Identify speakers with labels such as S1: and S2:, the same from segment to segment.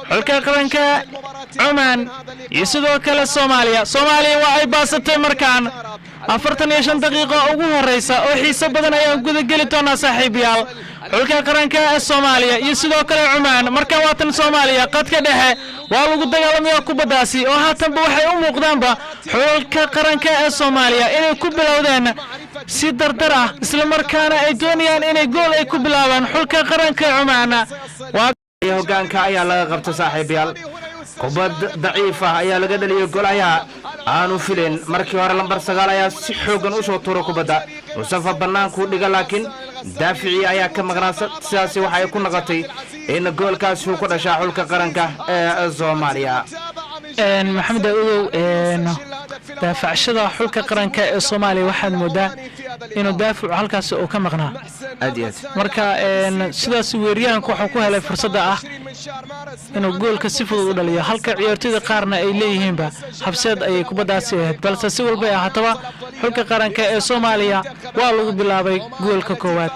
S1: xulka qaranka Oman iyo sidoo kale Soomaaliya waa ay baasatay markaan 45 daqiiqo ugu horeysa oo xiiso badan ayaan guda gali doonaa saaxiibayaal xulka qaranka Soomaaliya iyo sidoo kale Oman marka waatan Soomaaliya qadka dhexe waa lagu dagaalamaya kubadaasi oo haatanba waxay u muuqdaanba xulka qaranka Soomaaliya inay ku bilowdeen si dardar ah isla markaana ay doonayaan inay gool ay ku bilaabaan xulka qaranka Oman waa
S2: hogaanka ayaa laga qabtay saaxiibayaal kubad daciif ah ayaa laga dhaliyay golaha aanu fileen markii hore lambar 9 ayaa si xoogan u soo tuuro kubadda Mustafa banaanku dhiga laakiin daafici ayaa ka maqnaa sidaas waxay ku noqotay in goolkaas uu ku dhashay xulka qaranka ee Soomaaliya
S1: maxamed awow daafacshada xulka qaranka ee Soomaaliya waxaad moodaa inuu daaficu halkaas uu ka maqnaa
S2: aadiyad
S1: marka sidaas weeryahanku waxa ku helay fursada ah inuu goolka si fudud u dhaliyo halka ciyaartoyda qaarna ay leeyihiinba habseed ay kubadaasi ahayd balse si walba ay ahaataba xulka qaranka ee Soomaaliya waa lagu bilaabay goolka koowaad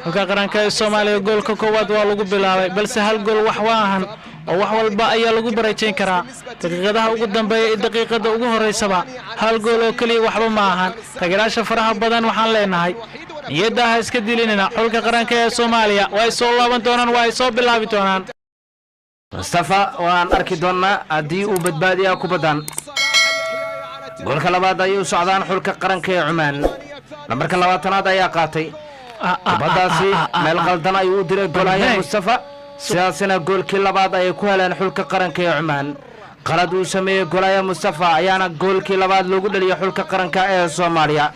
S1: xulka qaranka ee Soomaaliya goolka koowaad waa lagu bilaabay balse hal gool wax waahan oo wax walba ayaa lagu barajeyn karaa daqiiqadaha ugu dambeeya ee daqiiqada ugu horeysaba hal gool oo kaliya waxba ma ahan taageerayaasha faraha badan waxaan leenahay niyadaha iska dilinina xulka qaranka ee Soomaaliya way soo laaban doonaan way soo bilaabi doonaan
S2: Mustafa waan arki doonaa hadii uu badbaadiyo kubadan goolka labaad ayuu socdaan xulka qaranka ee Oman lambarka 20aad ayaa qaatay kubadaasi meel qaldan ayuu u diray golaha Mustafa sidaasina goolkii labaad ay ku heleen xulka qaranka ee Oman qalad uu sameeyay golaha Mustafa ayaana goolkii labaad loogu dhaliyay xulka qaranka ee Soomaaliya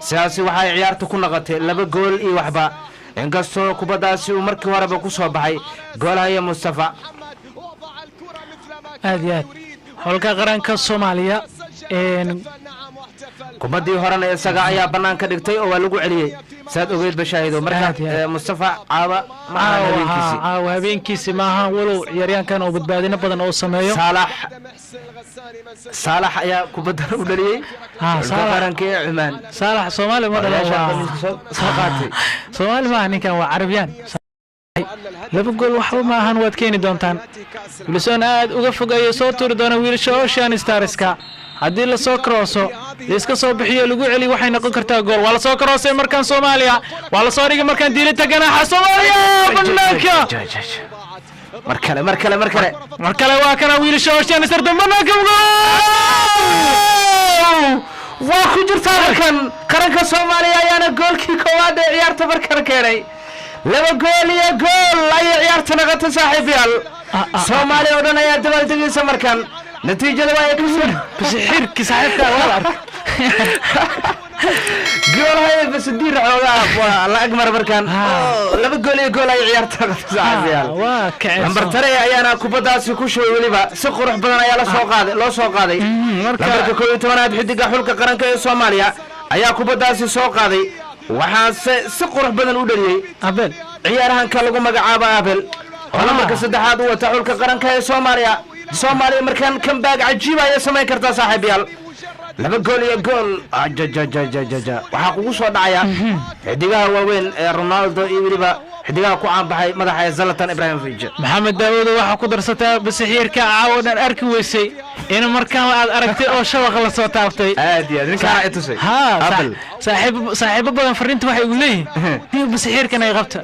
S2: sidaasi waxay ciyaartu ku noqotay 2 gool iyo waxba inkastoo kubadaasi uu markii horeba ku soo baxay golaha Mustafa
S1: aad xulka qaranka Soomaaliya
S2: kubadii horena isaga ayaa banaanka dhigtay oo waa lagu celiyay saad ogeed bashaaydo marka Mustafa
S1: habeenkiisi maaha walow ciyaaryahankan oo badbaadina badan oo sameeyo
S2: Saalax ayaa kubadda u dhaliyay qaranka ee Oman
S1: Saalax Soomaali ma dhalaashay Soomaali ma ninkan waa Carabiyaan laba gool waxba ma ahan waad keeni doontaan Wilson aad uga fogayo soo tuuri doona wiilasha Ocean Starska haddii la soo crosso iska soo bixiyo lagu celi waxay noqon kartaa gool waa la soo crossay markan Soomaaliya waa la soo dhigay markan diilita ganaxa Soomaaliya banaanka markale waa kana wiilasha Ocean Starska banaanka
S2: waa ku jirtaa markan qaranka Soomaaliya ayaana goolkii koowaad ee ciyaarta markan keenay 2 gool iyo gool ay ciyaarta noqotay saaxiibayaal Soomaaliya oo dhan ayaa dabal degaysa markan natiijada waa ka soo
S1: xirki saaxiibka wala ark
S2: gool hay bas diir xoogaa la agmar markan 2 gool iyo gool ay ciyaarta noqotay saaxiibayaal
S1: waa kacay
S2: lambar 3 ayaana kubadaasi ku shooy waliba si qurux badan ayaa loo soo qaaday marka 12aad xidiga xulka qaranka ee Soomaaliya ayaa kubadaasi soo qaaday waxaa si qurux badan u dhaliyay
S1: Abel
S2: ciyaarahanka lagu magacaabo Abel oo lambarka 3aad u wata xulka qaranka ee Soomaaliya markan comeback cajiib ay sameyn kartaa saaxiibayaal 2 gool iyo gool waxa kugu soo dhacaya xidigaha waaweyn ee Ronaldo iyo waliba xidigaha ku caan baxay madaxa Zlatan Ibrahimovic
S1: Maxamed Daawud waxa ku darsataa basixiirka caawadan arki weysay in markaan aad aragtay oo shabaq la soo taabtay
S2: aad ninka ay tusay
S1: saaxiib badan fariinta waxay ugu leeyihiin basixiirkan ay qabta